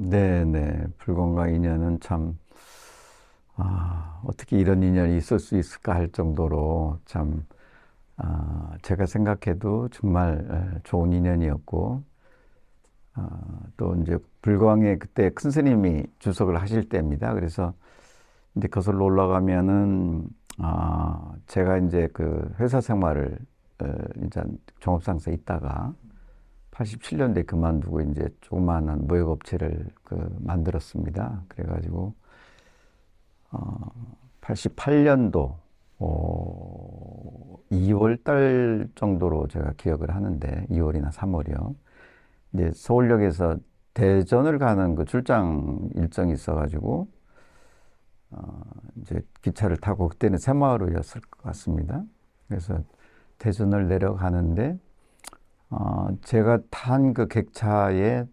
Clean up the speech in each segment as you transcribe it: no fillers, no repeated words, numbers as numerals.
네네. 불건강 인연은 참, 어떻게 이런 인연이 있을 수 있을까 할 정도로 참, 제가 생각해도 정말 좋은 인연이었고, 또 이제 불광에 그때 큰 스님이 주석을 하실 때입니다. 그래서 이제 거슬러 올라가면은, 제가 이제 그 회사 생활을, 이제 종업상사에 있다가 87년도에 그만두고 이제 조그마한 무역업체를 만들었습니다. 그래가지고 88년도 2월 달 정도로 제가 기억을 하는데 2월이나 3월이요. 이제 서울역에서 대전을 가는 그 출장 일정이 있어가지고 이제 기차를 타고 그때는 새마을호였을 것 같습니다. 그래서 대전을 내려가는데 제가 탄 그 객차에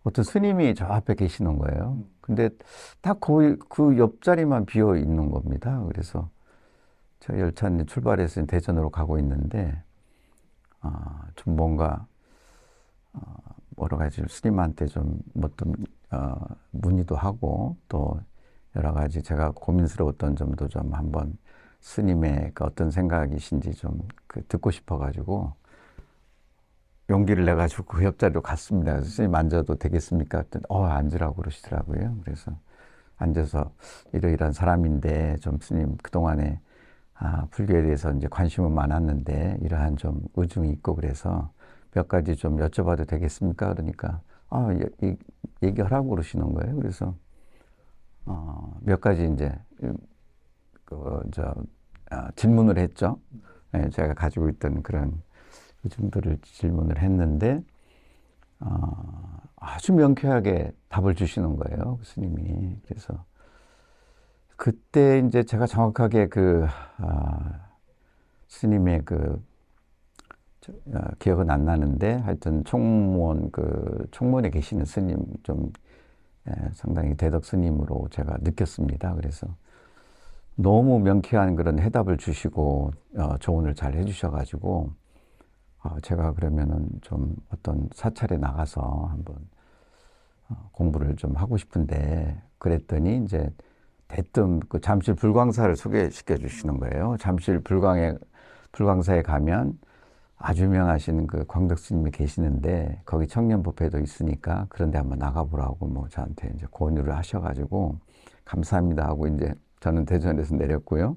어떤 스님이 저 앞에 계시는 거예요. 근데 딱 그 옆자리만 비어 있는 겁니다. 그래서 제가 열차는 출발해서 대전으로 가고 있는데, 좀 뭔가, 여러 가지 스님한테 좀 어떤, 문의도 하고 또 여러 가지 제가 고민스러웠던 점도 좀 한번 스님의 그 어떤 생각이신지 좀 듣고 싶어가지고 용기를 내가지고 그 옆자리로 갔습니다. 그래서 스님 앉아도 되겠습니까? 그랬더니 앉으라고 그러시더라고요. 그래서 앉아서 이러이러한 사람인데 좀 스님 그동안에 불교에 대해서 이제 관심은 많았는데 이러한 좀 의중이 있고 그래서 몇 가지 좀 여쭤봐도 되겠습니까? 그러니까 얘기하라고 그러시는 거예요. 그래서 몇 가지 이제 질문을 했죠. 네, 제가 가지고 있던 그런 의중들을 질문을 했는데 아주 명쾌하게 답을 주시는 거예요, 그 스님이. 그래서 그때 이제 제가 정확하게 스님의 기억은 안 나는데 하여튼 총무원에 계시는 스님 좀 상당히 대덕 스님으로 제가 느꼈습니다. 그래서 너무 명쾌한 그런 해답을 주시고 조언을 잘 해주셔가지고 제가 그러면은 좀 어떤 사찰에 나가서 한번 공부를 좀 하고 싶은데 그랬더니 이제 대뜸 그 잠실 불광사를 소개시켜 주시는 거예요. 잠실 불광사에 가면 아주 유명하신 그 광덕 스님이 계시는데 거기 청년법회도 있으니까 그런데 한번 나가보라고 뭐 저한테 이제 권유를 하셔가지고 감사합니다 하고 이제 저는 대전에서 내렸고요.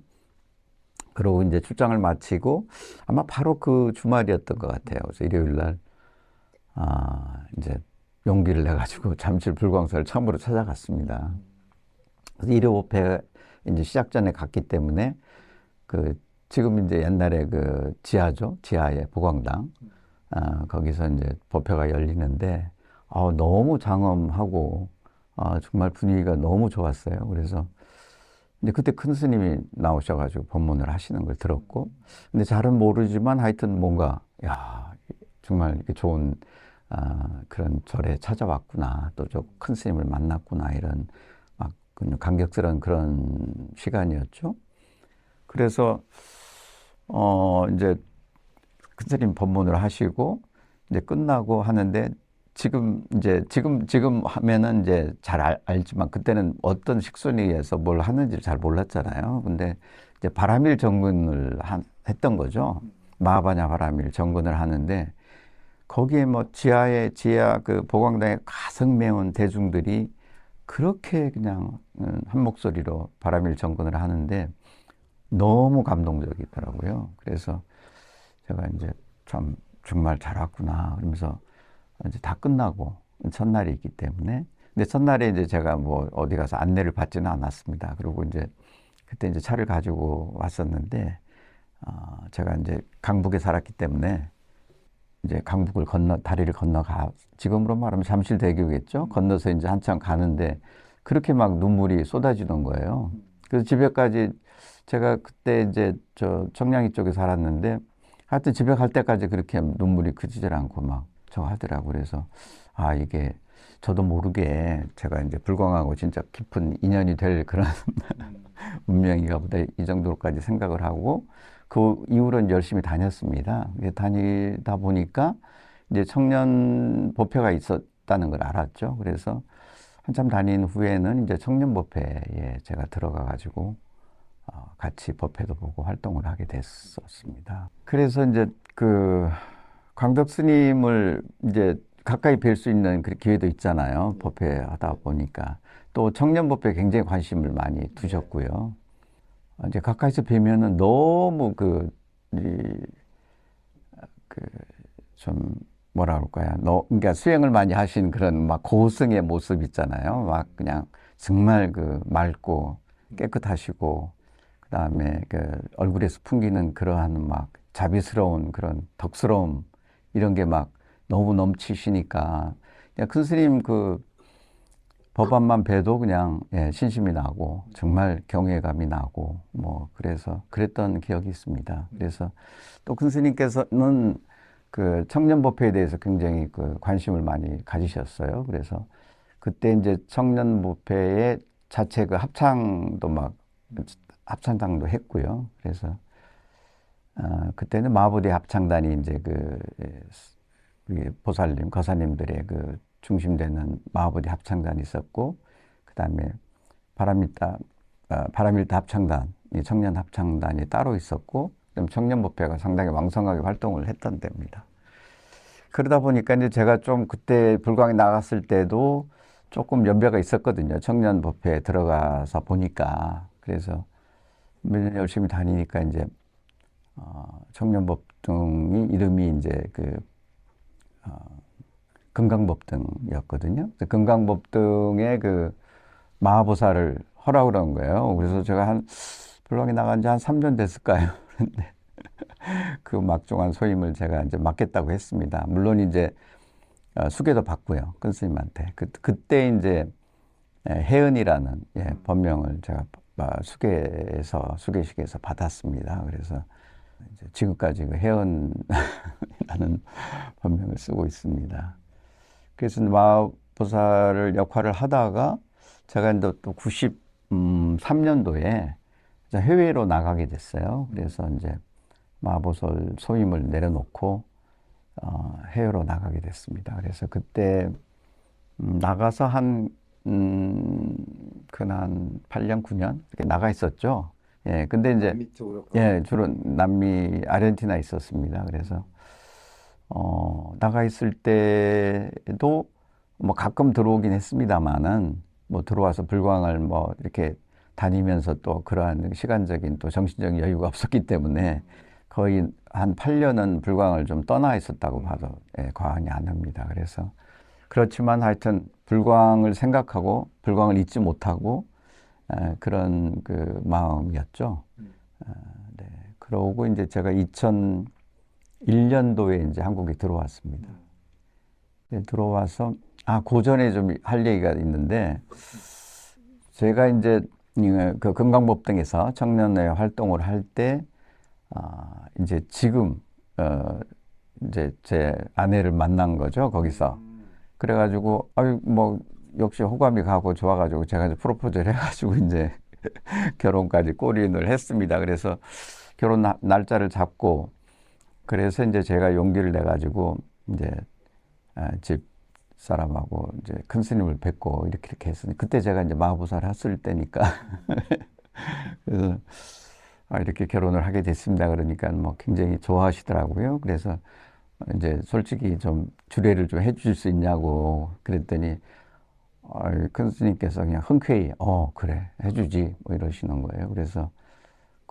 그러고 이제 출장을 마치고 아마 바로 그 주말이었던 것 같아요. 그래서 일요일 날 이제 용기를 내가지고 잠실 불광사를 처음으로 찾아갔습니다. 그래서 일요법회 이제 시작 전에 갔기 때문에 지금 이제 옛날에 지하죠. 지하의 보광당. 거기서 이제 법회가 열리는데 너무 장엄하고 정말 분위기가 너무 좋았어요. 그래서 이제 그때 큰 스님이 나오셔가지고 법문을 하시는 걸 들었고, 근데 잘은 모르지만 하여튼 뭔가, 야, 정말 이렇게 좋은, 그런 절에 찾아왔구나. 또 저 큰 스님을 만났구나. 이런 막 감격스러운 그런 시간이었죠. 그래서, 이제 큰 스님 법문을 하시고, 이제 끝나고 하는데, 지금 하면은 이제 잘 알지만 그때는 어떤 식순에 의해서 뭘 하는지 잘 몰랐잖아요. 근데 이제 바라밀 정근을 했던 거죠. 마하바냐 바라밀 정근을 하는데 거기에 뭐 지하 그 보광당에 가득 메운 대중들이 그렇게 그냥 한 목소리로 바라밀 정근을 하는데 너무 감동적이더라고요. 그래서 제가 이제 참 정말 잘 왔구나. 그러면서 이제 다 끝나고 첫날이 있기 때문에. 근데 첫날에 이제 제가 뭐 어디 가서 안내를 받지는 않았습니다. 그리고 이제 그때 이제 차를 가지고 왔었는데, 제가 이제 강북에 살았기 때문에 이제 다리를 지금으로 말하면 잠실대교겠죠? 건너서 이제 한참 가는데 그렇게 막 눈물이 쏟아지는 거예요. 그래서 집에까지 제가 그때 이제 저 청량리 쪽에 살았는데 하여튼 집에 갈 때까지 그렇게 눈물이 그치질 않고 막 저거 하더라고. 그래서 이게 저도 모르게 제가 이제 불광하고 진짜 깊은 인연이 될 그런 운명인가 보다 이 정도로까지 생각을 하고 그 이후로는 열심히 다녔습니다. 다니다 보니까 이제 청년 법회가 있었다는 걸 알았죠. 그래서 한참 다닌 후에는 이제 청년법회에 제가 들어가가지고 같이 법회도 보고 활동을 하게 됐었습니다. 그래서 이제 그 광덕 스님을 이제 가까이 뵐 수 있는 그 기회도 있잖아요. 법회 하다 보니까. 또 청년법회에 굉장히 관심을 많이 두셨고요. 이제 가까이서 뵈면은 너무 좀 뭐라 그럴까요? 그러니까 수행을 많이 하신 그런 막 고승의 모습 있잖아요. 막 그냥 정말 맑고 깨끗하시고, 그 다음에 얼굴에서 풍기는 그러한 막 자비스러운 그런 덕스러움, 이런 게 막 너무 넘치시니까, 그냥 큰 스님 법안만 봬도 그냥 신심이 나고, 정말 경외감이 나고, 뭐, 그래서 그랬던 기억이 있습니다. 그래서 또 큰 스님께서는 청년법회에 대해서 굉장히 관심을 많이 가지셨어요. 그래서 그때 이제 청년법회의 자체 합창도 합창단도 했고요. 그래서 그때는 마하보디 합창단이 이제 우리 보살님, 거사님들의 중심되는 마하보디 합창단이 있었고, 그 다음에 바라밀타 합창단, 청년 합창단이 따로 있었고, 그럼 청년법회가 상당히 왕성하게 활동을 했던 때입니다. 그러다 보니까 이제 제가 좀 그때 불광에 나갔을 때도 조금 연배가 있었거든요. 청년법회에 들어가서 보니까. 그래서 몇 년 열심히 다니니까 이제 청년법등이 이름이 이제 금강법등이었거든요. 금강법등에 마하보살을 허락을 한 거예요. 그래서 제가 불광에 나간 지 한 3년 됐을까요? 그런데 막중한 소임을 제가 이제 맡겠다고 했습니다. 물론 이제 수계도 받고요. 큰 스님한테. 그때 이제 혜은이라는 법명을 제가 수계식에서 받았습니다. 그래서 이제 지금까지 혜은이라는 법명을 쓰고 있습니다. 그래서 마하보살을 역할을 하다가 제가 이제 또 93년도에 해외로 나가게 됐어요. 그래서 이제 마하보살 소임을 내려놓고 해외로 나가게 됐습니다. 그래서 그때 나가서 한 8년, 9년 이렇게 나가 있었죠. 예, 근데 이제 주로 남미 아르헨티나 있었습니다. 그래서 나가 있을 때도 뭐 가끔 들어오긴 했습니다만은 뭐 들어와서 불광을 뭐 이렇게 다니면서 또 그러한 시간적인 또 정신적인 여유가 없었기 때문에 거의 한 8년은 불광을 좀 떠나 있었다고 봐도 과언이 아닙니다. 그래서 그렇지만 하여튼 불광을 생각하고 불광을 잊지 못하고 그런 마음이었죠. 네. 그러고 이제 제가 2001년도에 이제 한국에 들어왔습니다. 들어와서 그 전에 좀 할 얘기가 있는데, 제가 이제 금강법등에서 청년회 활동을 할 때 이제 지금 이제 제 아내를 만난 거죠, 거기서. 그래가지고 뭐 역시 호감이 가고 좋아가지고 제가 이제 프로포즈를 해가지고 이제 결혼까지 골인을 했습니다. 그래서 결혼 날짜를 잡고, 그래서 이제 제가 용기를 내가지고 이제 집 사람하고 이제 큰 스님을 뵙고 이렇게 했으니, 그때 제가 이제 마하보살 했을 때니까 그래서 이렇게 결혼을 하게 됐습니다. 그러니까 뭐 굉장히 좋아하시더라고요. 그래서 이제 솔직히 좀 주례를 좀 해주실 수 있냐고 그랬더니 큰 스님께서 그냥 흔쾌히 그래 해주지 뭐 이러시는 거예요. 그래서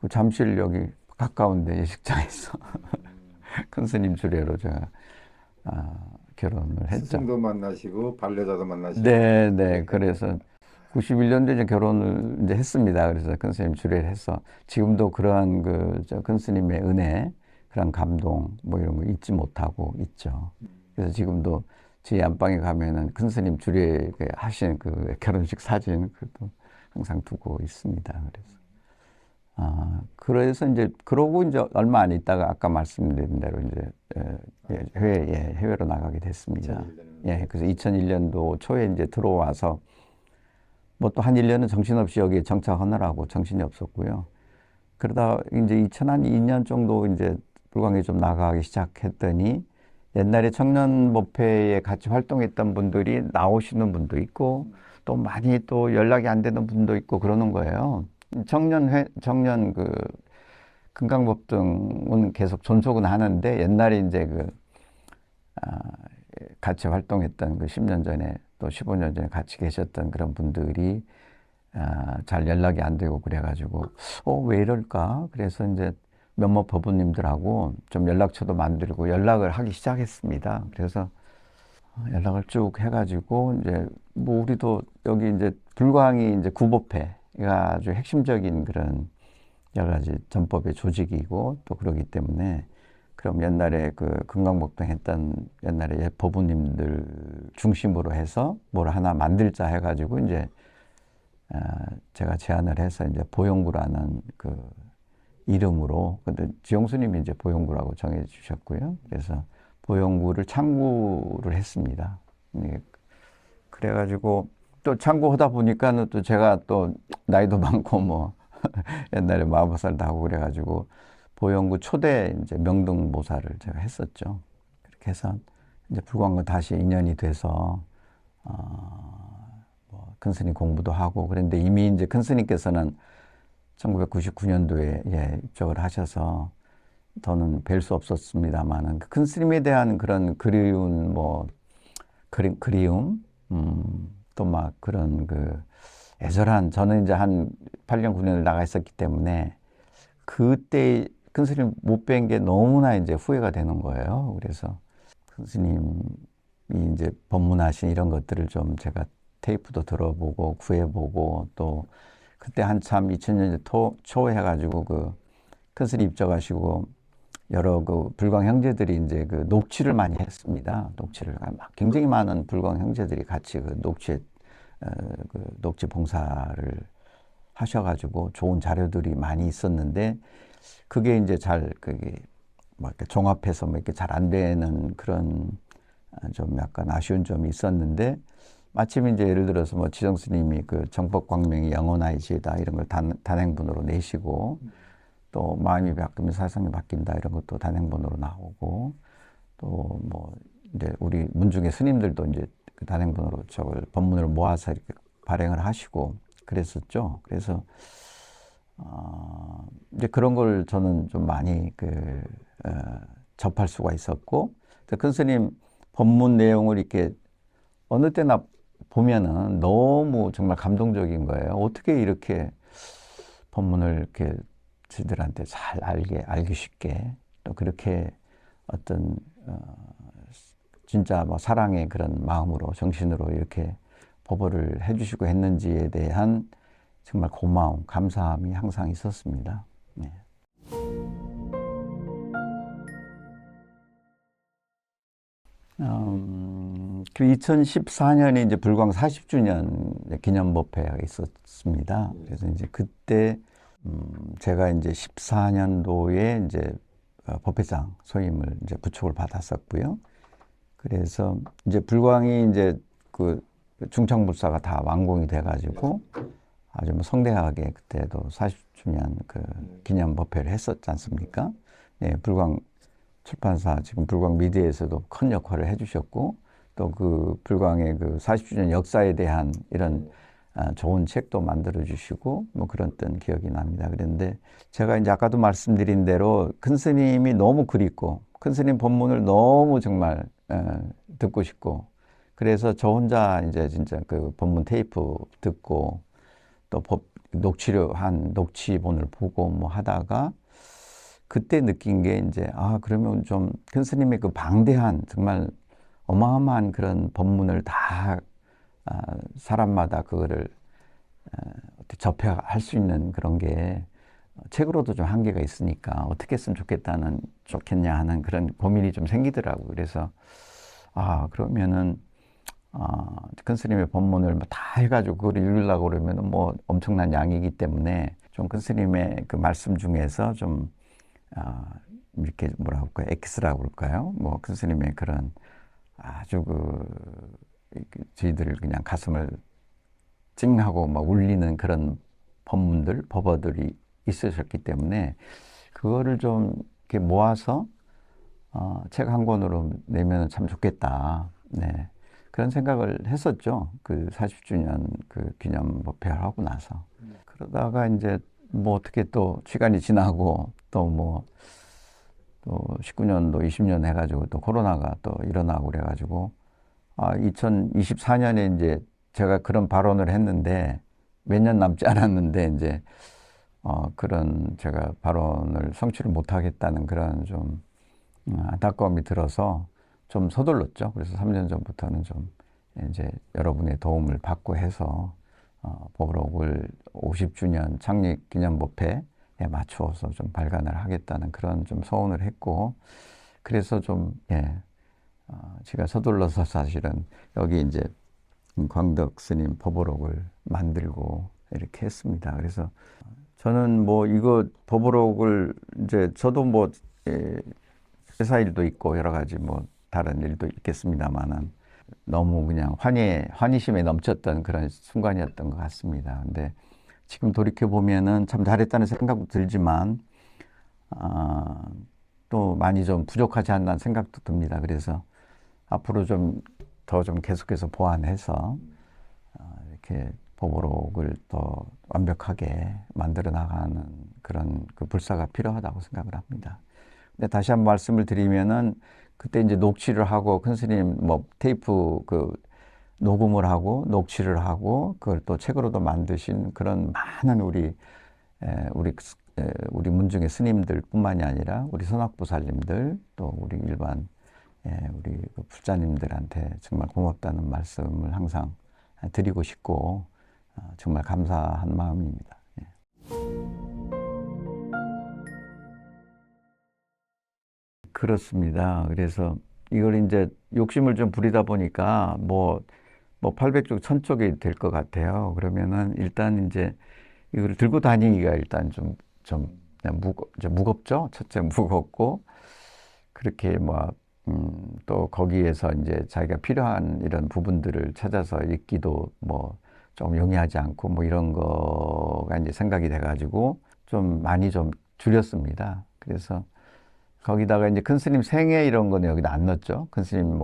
잠실 여기 가까운데 예식장에서 큰 스님 주례로 제가 결혼을 했죠. 스승도 만나시고 반려자도 만나시고. 네. 그래서 91년도에 이제 결혼을 이제 했습니다. 그래서 큰 스님 주례를 해서 지금도 그러한 큰 스님의 은혜, 그런 감동 뭐 이런 거 잊지 못하고 있죠. 그래서 지금도 제 안방에 가면은 큰 스님 주례 하신 결혼식 사진 그것도 항상 두고 있습니다. 그래서 이제 그러고 이제 얼마 안 있다가 아까 말씀드린 대로 이제 해외로 나가게 됐습니다. 그래서 2001년도 초에 이제 들어와서 뭐 또 한 1년은 정신없이 여기에 정착하느라고 정신이 없었고요. 그러다 이제 2002년 정도 이제 불광에 좀 나가기 시작했더니, 옛날에 청년법회에 같이 활동했던 분들이 나오시는 분도 있고 또 많이 또 연락이 안 되는 분도 있고 그러는 거예요. 정년 그 금강법등은 계속 존속은 하는데 옛날에 이제 아, 같이 활동했던 그 10년 전에 또 15년 전에 같이 계셨던 그런 분들이 잘 연락이 안 되고 그래가지고 왜 이럴까? 그래서 이제 몇몇 법부님들하고 좀 연락처도 만들고 연락을 하기 시작했습니다. 그래서 연락을 쭉 해가지고 이제 뭐 우리도 여기 이제 불광이 이제 구법회가 아주 핵심적인 그런 여러 가지 전법의 조직이고 또 그러기 때문에 그럼 옛날에 그 금강법동 했던 옛날에 법부님들 중심으로 해서 뭘 하나 만들자 해가지고 이제 제가 제안을 해서 이제 보영구라는 그 이름으로 근데 지용수님이 이제 보영구라고 정해 주셨고요. 그래서 보영구를 창구를 했습니다. 그래가지고 또 창구하다 보니까는 또 제가 또 나이도 많고 뭐 옛날에 마법살도 하고 그래가지고 보영구 초대 이제 명등보살을 제가 했었죠. 그렇게 해서 이제 불광과 다시 인연이 돼서 뭐 큰스님 공부도 하고 그런데 이미 이제 큰스님께서는 1999년도에 입적을 하셔서 더는 뵐 수 없었습니다만은 그 큰스님에 대한 그런 그리운 뭐 그리움 또 막 그런 그 애절한 저는 이제 한 8년 9년을 나가 있었기 때문에 그때 큰스님 못 뵌 게 너무나 이제 후회가 되는 거예요. 그래서 큰스님이 이제 법문하신 이런 것들을 좀 제가 테이프도 들어보고 구해보고 또 그때 한참 2000년 초에 해가지고 그 큰스님 입적하시고 여러 그 불광 형제들이 이제 그 녹취를 많이 했습니다. 녹취를 막 굉장히 많은 불광 형제들이 같이 그 녹취 봉사를 하셔가지고 좋은 자료들이 많이 있었는데 그게 이제 그게 뭐 이렇게 종합해서 뭐 이렇게 잘 안 되는 그런 좀 약간 아쉬운 점이 있었는데 마침 이제 예를 들어서 뭐 지정 스님이 그 정법광명이 영원하이지다 이런 걸 단행본으로 내시고 또 마음이 바뀌면 사상이 바뀐다 이런 것도 단행본으로 나오고 또 뭐 이제 우리 문중의 스님들도 이제 그 단행본으로 저걸 법문을 모아서 이렇게 발행을 하시고 그랬었죠. 그래서 이제 그런 걸 저는 좀 많이 접할 수가 있었고 큰 스님 법문 내용을 이렇게 어느 때나 보면은 너무 정말 감동적인 거예요. 어떻게 이렇게 법문을 이렇게 저희들한테 잘 알기 쉽게 또 그렇게 어떤 진짜 뭐 사랑의 그런 마음으로 정신으로 이렇게 법어를 해주시고 했는지에 대한 정말 고마움, 감사함이 항상 있었습니다. 네. 그 2014년에 이제 불광 40주년 기념법회가 있었습니다. 그래서 이제 그때 제가 이제 14년도에 이제 법회장 소임을 이제 부촉을 받았었고요. 그래서 이제 불광이 이제 그 중창불사가 다 완공이 돼가지고 아주 뭐 성대하게 그때도 40주년 그 기념 법회를 했었지 않습니까? 네, 불광 출판사 지금 불광 미디어에서도 큰 역할을 해주셨고 또 그 불광의 그 40주년 역사에 대한 이런 좋은 책도 만들어 주시고 뭐 그랬던 기억이 납니다. 그런데 제가 이제 아까도 말씀드린 대로 큰 스님이 너무 그립고 큰 스님 법문을 너무 정말 듣고 싶고 그래서 저 혼자 이제 진짜 그 법문 테이프 듣고 또 녹취본을 보고 뭐 하다가 그때 느낀 게 이제 그러면 좀 큰 스님의 그 방대한 정말 어마어마한 그런 법문을 다 사람마다 그거를 접해할 수 있는 그런 게 책으로도 좀 한계가 있으니까 어떻게 했으면 좋겠냐 하는 그런 고민이 좀 생기더라고요. 그래서 그러면은 큰 스님의 법문을 다 해가지고 그걸 읽으려고 그러면은 뭐 엄청난 양이기 때문에 좀 큰 스님의 그 말씀 중에서 좀 이렇게 뭐라 할까요? 엑스라고 그럴까요? 뭐 큰 스님의 그런 아주 저희들을 그냥 가슴을 찡하고 막 울리는 그런 법어들이 있으셨기 때문에 그거를 좀 이렇게 모아서 책 한 권으로 내면 참 좋겠다. 네. 그런 생각을 했었죠. 그 40주년 그 기념 법회를 하고 나서. 그러다가 이제 뭐 어떻게 또 시간이 지나고 또 뭐 또 19년도 20년 해가지고 또 코로나가 또 일어나고 그래가지고 2024년에 이제 제가 그런 발언을 했는데 몇 년 남지 않았는데 이제 그런 제가 발언을 성취를 못하겠다는 그런 좀 안타까움이 들어서 좀 서둘렀죠. 그래서 3년 전부터는 좀 이제 여러분의 도움을 받고 해서 버블록을 50주년 창립 기념법회에 맞추어서 좀 발간을 하겠다는 그런 좀 서원을 했고, 그래서 좀 제가 서둘러서 사실은 여기 이제 광덕 스님 버블록을 만들고 이렇게 했습니다. 그래서 저는 뭐 이거 버블록을 이제 저도 뭐 회사 일도 있고 여러 가지 뭐 다른 일도 있겠습니다만은 너무 그냥 환희심에 넘쳤던 그런 순간이었던 것 같습니다. 근데 지금 돌이켜 보면은 참 잘했다는 생각도 들지만 또 많이 좀 부족하지 않나 생각도 듭니다. 그래서 앞으로 좀 더 좀 계속해서 보완해서 이렇게 버블록을 더 완벽하게 만들어 나가는 그런 그 불사가 필요하다고 생각을 합니다. 근데 다시 한번 말씀을 드리면은 그때 이제 녹취를 하고 큰 스님 뭐 테이프 그 녹음을 하고 녹취를 하고 그걸 또 책으로도 만드신 그런 많은 우리 문중의 스님들뿐만이 아니라 우리 선악보살님들 또 우리 일반 우리 그 불자님들한테 정말 고맙다는 말씀을 항상 드리고 싶고 정말 감사한 마음입니다. 그렇습니다. 그래서 이걸 이제 욕심을 좀 부리다 보니까 뭐 800쪽, 1000쪽이 될 것 같아요. 그러면은 일단 이제 이걸 들고 다니기가 일단 좀 무겁죠. 첫째 무겁고 그렇게 또 거기에서 이제 자기가 필요한 이런 부분들을 찾아서 읽기도 뭐 좀 용이하지 않고 뭐 이런 거가 이제 생각이 돼가지고 좀 많이 좀 줄였습니다. 그래서 거기다가 이제 큰 스님 생애 이런 거는 여기다 안 넣었죠. 큰 스님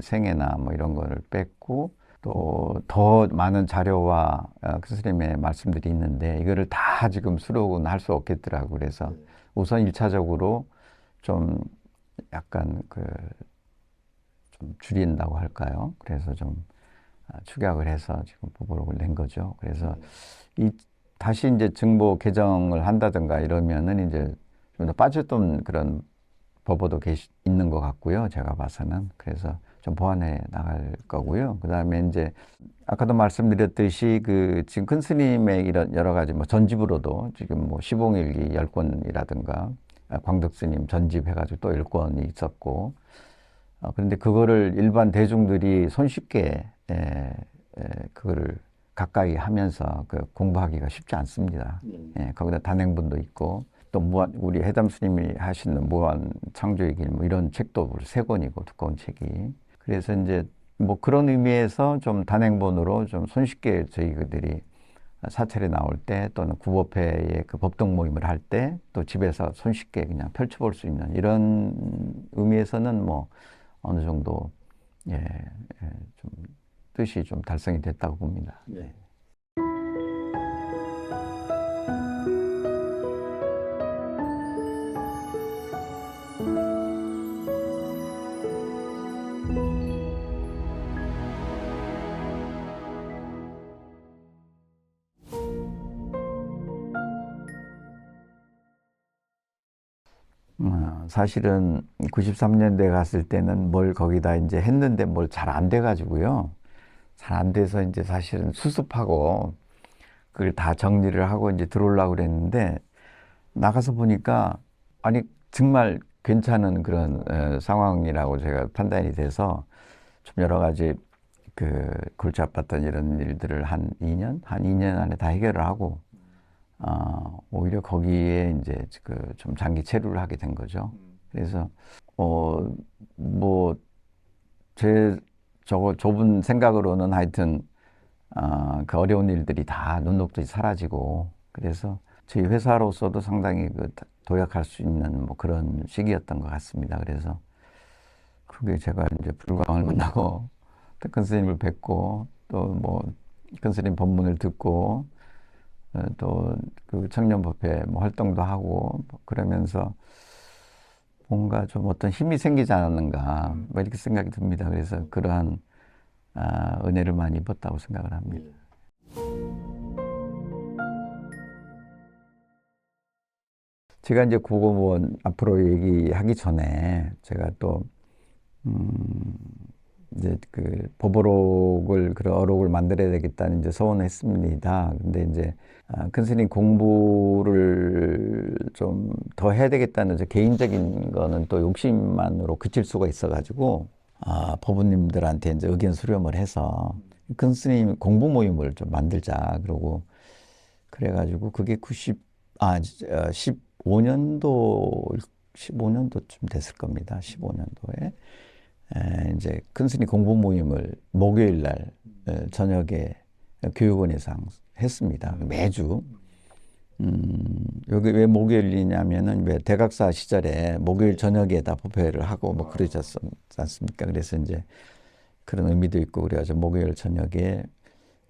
생애나 뭐 이런 거를 뺐고 또 더 많은 자료와 큰 스님의 말씀들이 있는데 이거를 다 지금 수록은 할 수 없겠더라고. 그래서 우선 1차적으로 좀 약간 좀 줄인다고 할까요? 그래서 좀 축약을 해서 지금 버블록을 낸 거죠. 그래서 다시 이제 정보 개정을 한다든가 이러면은 이제 좀 더 빠졌던 그런 법어도 있는 것 같고요. 제가 봐서는. 그래서 좀 보완해 나갈 거고요. 그 다음에 이제 아까도 말씀드렸듯이 지금 큰 스님의 이런 여러 가지 뭐 전집으로도 지금 뭐 시봉일기 10권이라든가 광덕 스님 전집 해가지고 또 10권이 있었고 그런데 그거를 일반 대중들이 손쉽게 그거를 가까이 하면서 공부하기가 쉽지 않습니다. 거기다 단행본도 있고 또 우리 해담 스님이 하시는 무한 창조의 길 뭐 이런 책도 3권이고 두꺼운 책이. 그래서 이제 뭐 그런 의미에서 좀 단행본으로 좀 손쉽게 저희들이 사찰에 나올 때 또는 구법회의 그 법동 모임을 할 때 또 집에서 손쉽게 그냥 펼쳐볼 수 있는 이런 의미에서는 뭐 어느 정도 좀 뜻이 좀 달성이 됐다고 봅니다. 네. 사실은 93년도에 갔을 때는 뭘 거기다 이제 했는데 뭘 잘 안 돼가지고요. 잘 안 돼서 이제 사실은 수습하고 그걸 다 정리를 하고 이제 들어오려고 그랬는데 나가서 보니까 아니 정말 괜찮은 그런 상황이라고 제가 판단이 돼서 좀 여러 가지 골치 아팠던 이런 일들을 한 2년 안에 다 해결을 하고 오히려 거기에 이제 좀 장기 체류를 하게 된 거죠. 그래서 제 좁은 생각으로는 하여튼 그 어려운 일들이 다 눈 녹듯이 사라지고 그래서 저희 회사로서도 상당히 도약할 수 있는 뭐 그런 시기였던 것 같습니다. 그래서 그게 제가 이제 불광을 만나고 큰 스님을 뵙고 또 뭐 큰 스님 법문을 듣고 또 그 청년법회 뭐 활동도 하고 뭐 그러면서 뭔가 좀 어떤 힘이 생기지 않았는가 뭐 이렇게 생각이 듭니다. 그래서 그러한 은혜를 많이 입었다고 생각을 합니다. 제가 이제 그거 뭐 앞으로 얘기하기 전에 제가 또 이제 그 법어록을 그런 어록을 만들어야 되겠다는 이제 소원을 했습니다. 근데 이제 큰 스님 공부를 좀 더 해야 되겠다는 이제 개인적인 거는 또 욕심만으로 그칠 수가 있어가지고 법부님들한테 이제 의견 수렴을 해서 큰 스님 공부 모임을 좀 만들자 그러고 그래가지고 그게 15년도쯤 됐을 겁니다. 15년도에. 이제 큰 스님 공부 모임을 목요일 날 저녁에 교육원에서 했습니다. 매주. 여기 왜 목요일이냐면은 왜 대각사 시절에 목요일 저녁에다 법회를 하고 뭐 그러지 않습니까? 그래서 이제 그런 의미도 있고 그래가지고 목요일 저녁에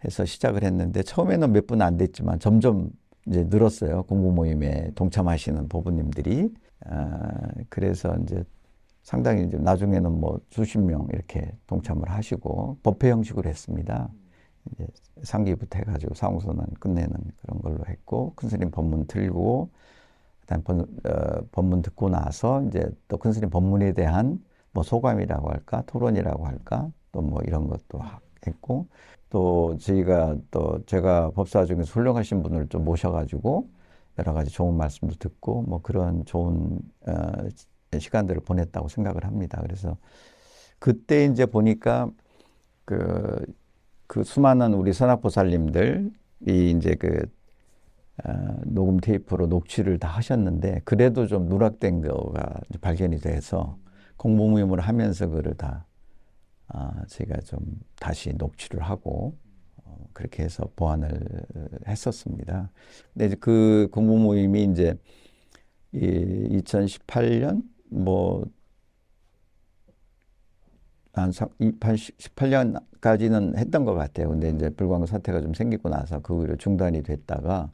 해서 시작을 했는데 처음에는 몇 분 안 됐지만 점점 이제 늘었어요. 공부 모임에 동참하시는 법부님들이. 그래서 이제 상당히 이제 나중에는 뭐 수십 명 이렇게 동참을 하시고 법회 형식으로 했습니다. 이제 상기부터 해가지고 사홍선언 끝내는 그런 걸로 했고 큰 스님 법문 들고 그다음 법문 듣고 나서 이제 또 큰 스님 법문에 대한 뭐 소감이라고 할까 토론이라고 할까 또 뭐 이런 것도 했고 또 저희가 또 제가 법사 중에서 훌륭하신 분을 좀 모셔가지고 여러 가지 좋은 말씀도 듣고 뭐 그런 좋은 시간들을 보냈다고 생각을 합니다. 그래서 그때 이제 보니까 그 수많은 우리 선악보살님들이 이제 녹음 테이프로 녹취를 다 하셨는데 그래도 좀 누락된 거가 발견이 돼서 공부 모임을 하면서 그를 다 제가 좀 다시 녹취를 하고 그렇게 해서 보완을 했었습니다. 근데 이제 그 공부 모임이 이제 2018년 한 18년까지는 했던 것 같아요. 근데 이제 불광 사태가 좀 생기고 나서 그 후로 중단이 됐다가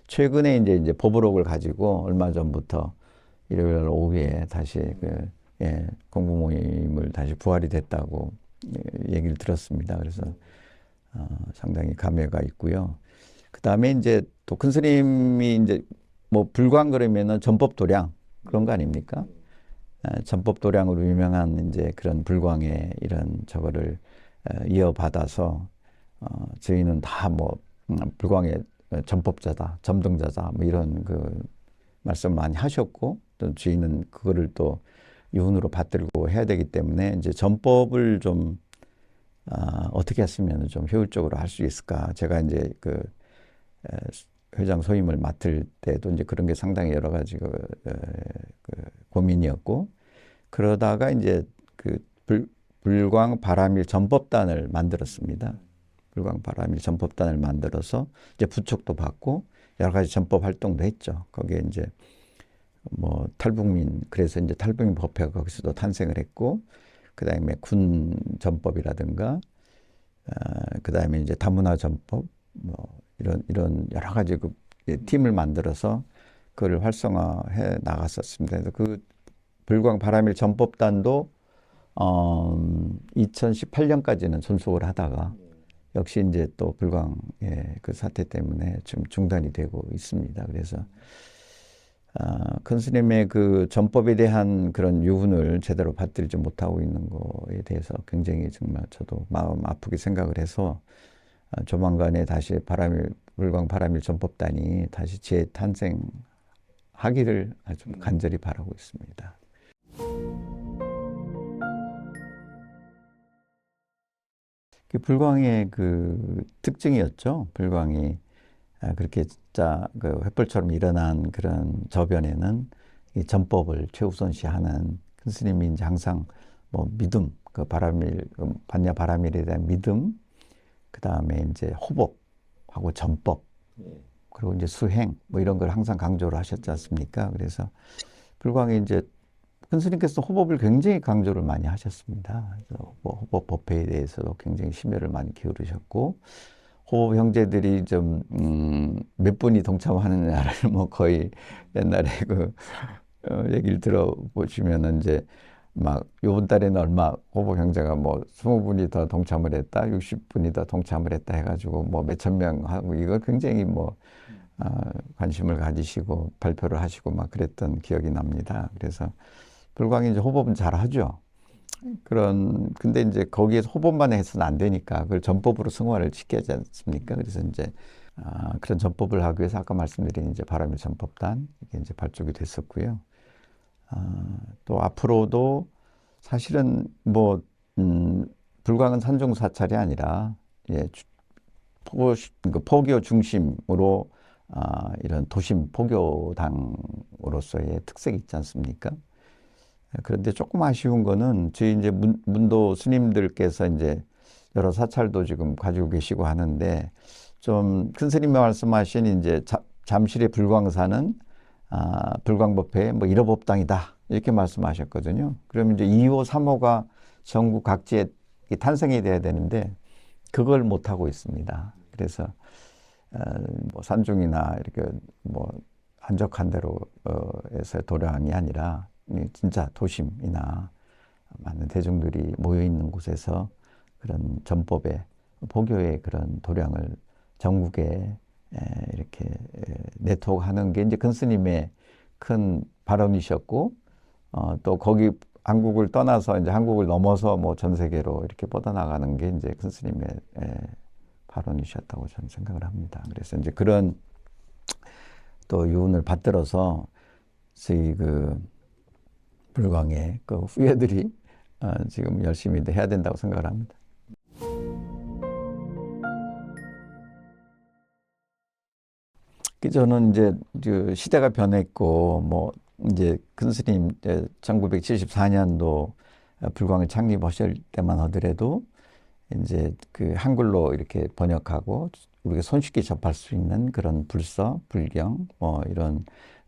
최근에 이제 법어록을 가지고 얼마 전부터 일요일 오후에 다시 공부 모임을 다시 부활이 됐다고 얘기를 들었습니다. 그래서 상당히 감회가 있고요. 그 다음에 이제 또 큰 스님이 이제 뭐 불광 그러면은 전법도량 그런 거 아닙니까? 전법도량으로 유명한 이제 그런 불광의 이런 저거를 이어받아서 저희는 다 뭐 불광의 전법자다, 점등자다 뭐 이런 그 말씀 많이 하셨고 또 저희는 그거를 또 유훈으로 받들고 해야 되기 때문에 이제 전법을 좀 어떻게 했으면 좀 효율적으로 할 수 있을까? 제가 이제 그 회장 소임을 맡을 때도 이제 그런 게 상당히 여러 가지 그 고민이었고 그러다가 이제 그 불광 바람일 전법단을 만들었습니다. 불광 바람일 전법단을 만들어서 이제 부촉도 받고 여러 가지 전법 활동도 했죠. 거기에 이제 뭐 탈북민 그래서 이제 탈북민 법회가 거기서도 탄생을 했고 그다음에 군 전법이라든가 그다음에 이제 다문화 전법 뭐 이런 여러 가지 그 팀을 만들어서 그걸 활성화해 나갔었습니다. 그래서 그 불광 바람일 전법단도 2018년까지는 존속을 하다가 역시 이제 또 불광의 그 사태 때문에 좀 중단이 되고 있습니다. 그래서 큰 스님의 그 전법에 대한 그런 유훈을 제대로 받들지 못하고 있는 거에 대해서 굉장히 정말 저도 마음 아프게 생각을 해서 조만간에 다시 불광 바람일 전법단이 다시 재탄생하기를 아주 간절히 바라고 있습니다. 불광의 그 특징이었죠. 불광이 그렇게 진짜 그 횃불처럼 일어난 그런 저변에는 이 전법을 최우선시하는 큰 스님이 이제 항상 뭐 믿음, 그 반야 바라밀에 대한 믿음, 그 다음에 이제 호복하고 전법, 그리고 이제 수행 뭐 이런 걸 항상 강조를 하셨지 않습니까? 그래서 불광이 이제 큰 스님께서 호법을 굉장히 강조를 많이 하셨습니다. 그래서 뭐 호법 법회에 대해서도 굉장히 심혈을 많이 기울이셨고, 호법 형제들이 좀, 몇 분이 동참하느냐를 뭐 거의 옛날에 얘기를 들어보시면은 이제 막 요번 달에는 얼마 호법 형제가 뭐 20분이 더 동참을 했다, 60분이 더 동참을 했다 해가지고 뭐 몇천 명 하고 이거 굉장히 뭐 관심을 가지시고 발표를 하시고 막 그랬던 기억이 납니다. 그래서 불광이 이제 호법은 잘 하죠. 근데 이제 거기에서 호법만 해서는 안 되니까 그걸 전법으로 승화를 시켜야 하지 않습니까? 그래서 이제, 그런 전법을 하기 위해서 아까 말씀드린 이제 바람의 전법단, 이게 이제 발족이 됐었고요. 또 앞으로도 사실은 뭐, 불광은 산중사찰이 아니라, 예, 포교 중심으로, 이런 도심 포교당으로서의 특색이 있지 않습니까? 그런데 조금 아쉬운 거는 저희 이제 문도 스님들께서 이제 여러 사찰도 지금 가지고 계시고 하는데 좀 큰 스님이 말씀하신 이제 잠실의 불광사는 불광법회의 뭐 1호 법당이다 이렇게 말씀하셨거든요. 그러면 이제 2호, 3호가 전국 각지에 탄생이 돼야 되는데 그걸 못 하고 있습니다. 그래서 뭐 산중이나 이렇게 뭐 한적한 데로에서의 도량이 아니라 진짜 도심이나 많은 대중들이 모여 있는 곳에서 그런 전법의 포교의 그런 도량을 전국에 이렇게 네트워크하는 게 이제 큰 스님의 큰 발언이셨고, 또 거기 한국을 떠나서 이제 한국을 넘어서 뭐 전 세계로 이렇게 뻗어나가는 게 이제 큰 스님의 발언이셨다고 저는 생각을 합니다. 그래서 이제 그런 또 유운을 받들어서 저희 불광의 그 후예들이 지금 열심히 해야 된다고 생각을 합니다. 저는 이제 시대가 변했고 뭐 이제 큰 스님 1974년도 불광을 창립하실 때만 하더라도 이제 그 한글로 이렇게 번역하고 우리가 손쉽게 접할 수 있는 그런 불서, 불경 뭐 이런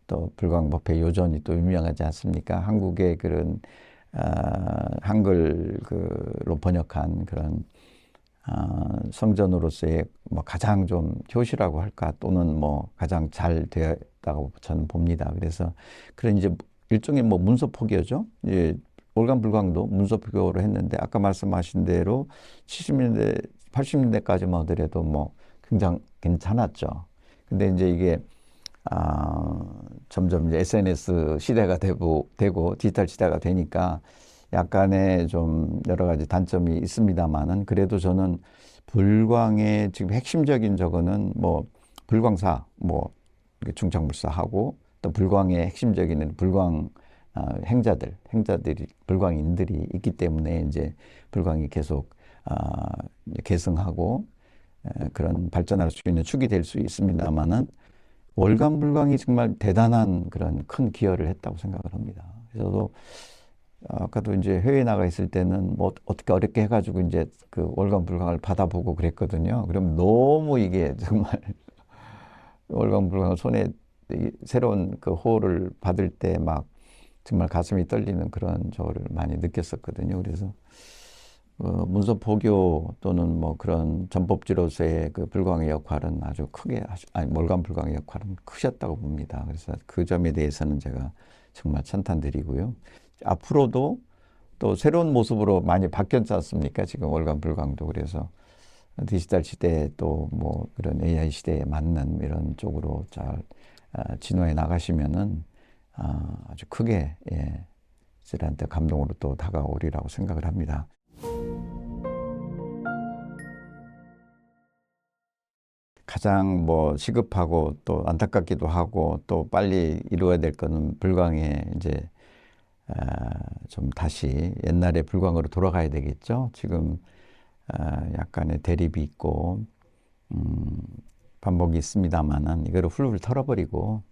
또 불광법회 요전이 또 유명하지 않습니까? 한국의 그런 한글로 번역한 그런 성전으로서의 뭐 가장 좀 효시라고 할까 또는 뭐 가장 잘 되었다고 저는 봅니다. 그래서 그런 이제 일종의 뭐 문서 포교죠. 예, 올감 불광도 문서 포교로 했는데 아까 말씀하신 대로 70년대, 80년대까지만 하더라도 뭐 굉장히 괜찮았죠. 근데 이제 이게 점점 이제 SNS 시대가 되고 디지털 시대가 되니까 약간의 좀 여러 가지 단점이 있습니다만은 그래도 저는 불광의 지금 핵심적인 저거는 뭐 불광사 뭐 충청불사하고 또 불광의 핵심적인 불광 행자들이 불광인들이 있기 때문에 이제 불광이 계속 계승하고 그런 발전할 수 있는 축이 될 수 있습니다만은 월간 불광이 정말 대단한 그런 큰 기여를 했다고 생각을 합니다. 그래서 아까도 이제 해외에 나가 있을 때는 뭐 어떻게 어렵게 해가지고 이제 그 월간 불광을 받아보고 그랬거든요. 그럼 너무 이게 정말 월간 불광을 손에 새로운 그 호를 받을 때 막 정말 가슴이 떨리는 그런 저를 많이 느꼈었거든요. 그래서 문서 포교 또는 뭐 그런 전법지로서의 그 불광의 역할은 아주 크게 월간 불광의 역할은 크셨다고 봅니다. 그래서 그 점에 대해서는 제가 정말 찬탄드리고요. 앞으로도 또 새로운 모습으로 많이 바뀌었지 않습니까? 지금 월간 불광도. 그래서 디지털 시대에 또 뭐 그런 AI 시대에 맞는 이런 쪽으로 잘 진화해 나가시면은 아주 크게 저희한테 감동으로 또 다가오리라고 생각을 합니다. 가장 뭐 시급하고 또 안타깝기도 하고 또 빨리 이루어야 될 거는 불광에 이제 좀 다시 옛날의 불광으로 돌아가야 되겠죠. 지금 약간의 대립이 있고 반복이 있습니다만은 이거를 훌훌 털어버리고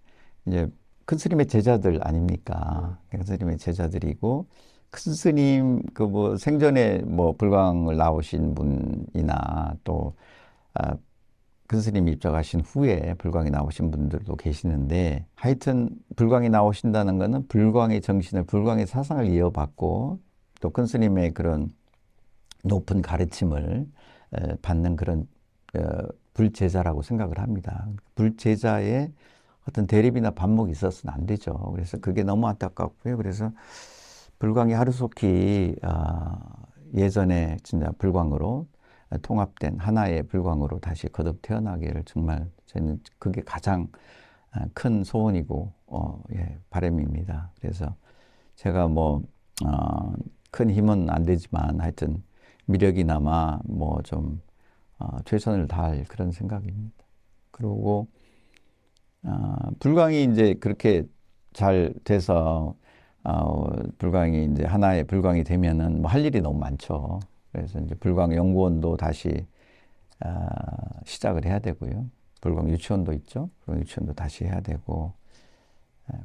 이제 큰 스님의 제자들 아닙니까? 큰 스님의 제자들이고 큰 스님 그 뭐 생전에 뭐 불광을 나오신 분이나 또 큰 큰 스님이 입적하신 후에 불광이 나오신 분들도 계시는데 하여튼 불광이 나오신다는 것은 불광의 정신을 불광의 사상을 이어받고 또 큰 스님의 그런 높은 가르침을 받는 그런 불제자라고 생각을 합니다. 불제자의 어떤 대립이나 반목이 있어서는 안 되죠. 그래서 그게 너무 안타깝고요. 그래서 불광이 하루속히 예전에 진짜 불광으로 통합된 하나의 불광으로 다시 거듭 태어나기를 정말 저는 그게 가장 큰 소원이고 바람입니다. 그래서 제가 큰 힘은 안 되지만 하여튼 미력이나마 좀 최선을 다할 그런 생각입니다. 그리고 불광이 이제 그렇게 잘 돼서 불광이 이제 하나의 불광이 되면은 할 일이 너무 많죠. 그래서 이제 불광 연구원도 다시 시작을 해야 되고요. 불광 유치원도 있죠. 불광 유치원도 다시 해야 되고,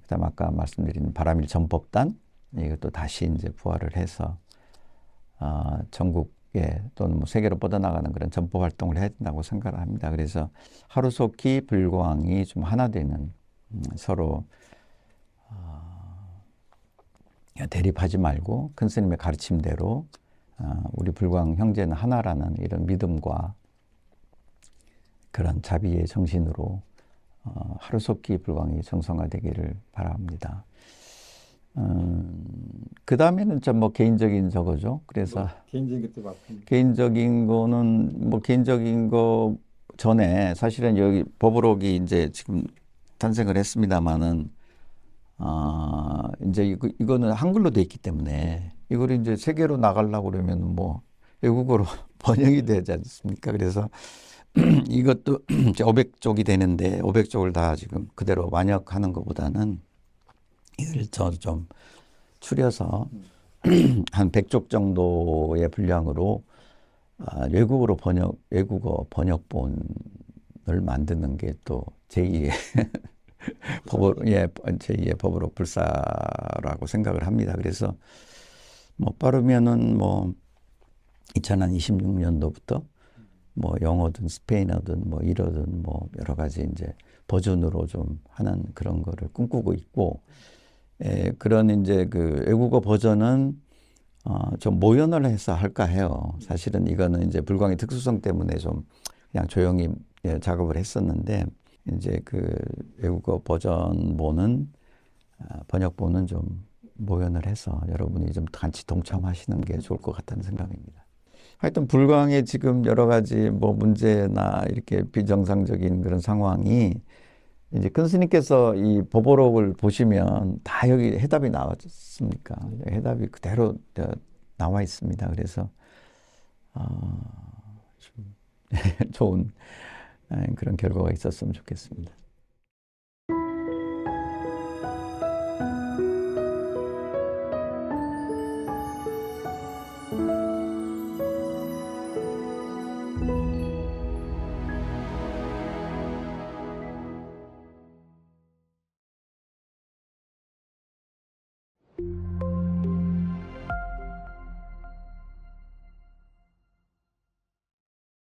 그다음 아까 말씀드린 바람일 전법단 이것도 다시 이제 부활을 해서 전국에 또는 세계로 뻗어나가는 그런 전법 활동을 해야 된다고 생각을 합니다. 그래서 하루속히 불광이 좀 하나 되는 서로 대립하지 말고 큰 스님의 가르침대로 우리 불광 형제는 하나라는 이런 믿음과 그런 자비의 정신으로 하루속히 불광이 정성화되기를 바랍니다. 그 다음에는 개인적인 저거죠. 그래서 개인적인 것도 맞습니다. 개인적인 거는 개인적인 거 전에 사실은 여기 법으록이 이제 지금 탄생을 했습니다만은 이제 이거는 한글로 돼 있기 때문에 이걸 이제 세계로 나가려고 그러면 외국어로 번역이 되지 않습니까? 그래서 이것도 이제 500쪽이 되는데 500쪽을 다 지금 그대로 완역하는 것보다는 이걸 좀 추려서 한 100쪽 정도의 분량으로 외국어 번역본을 만드는 게 또 제2의 제2의 법으로 불사라고 생각을 합니다. 그래서 빠르면은 2026년도부터 영어든 스페인어든 일어든 여러 가지 이제 버전으로 좀 하는 그런 거를 꿈꾸고 있고, 그런 이제 그 외국어 버전은 좀 모연을 해서 할까 해요. 사실은 이거는 이제 불광의 특수성 때문에 좀 그냥 조용히 작업을 했었는데, 이제 그 외국어 버전본은 번역본은 좀 모연을 해서 여러분이 좀 같이 동참하시는 게 좋을 것 같다는 생각입니다. 하여튼 불광의 지금 여러 가지 문제나 이렇게 비정상적인 그런 상황이 이제 큰 스님께서 이 법오록을 보시면 다 여기 해답이 나왔습니까? 해답이 그대로 나와 있습니다. 그래서 좀 좋은 그런 결과가 있었으면 좋겠습니다.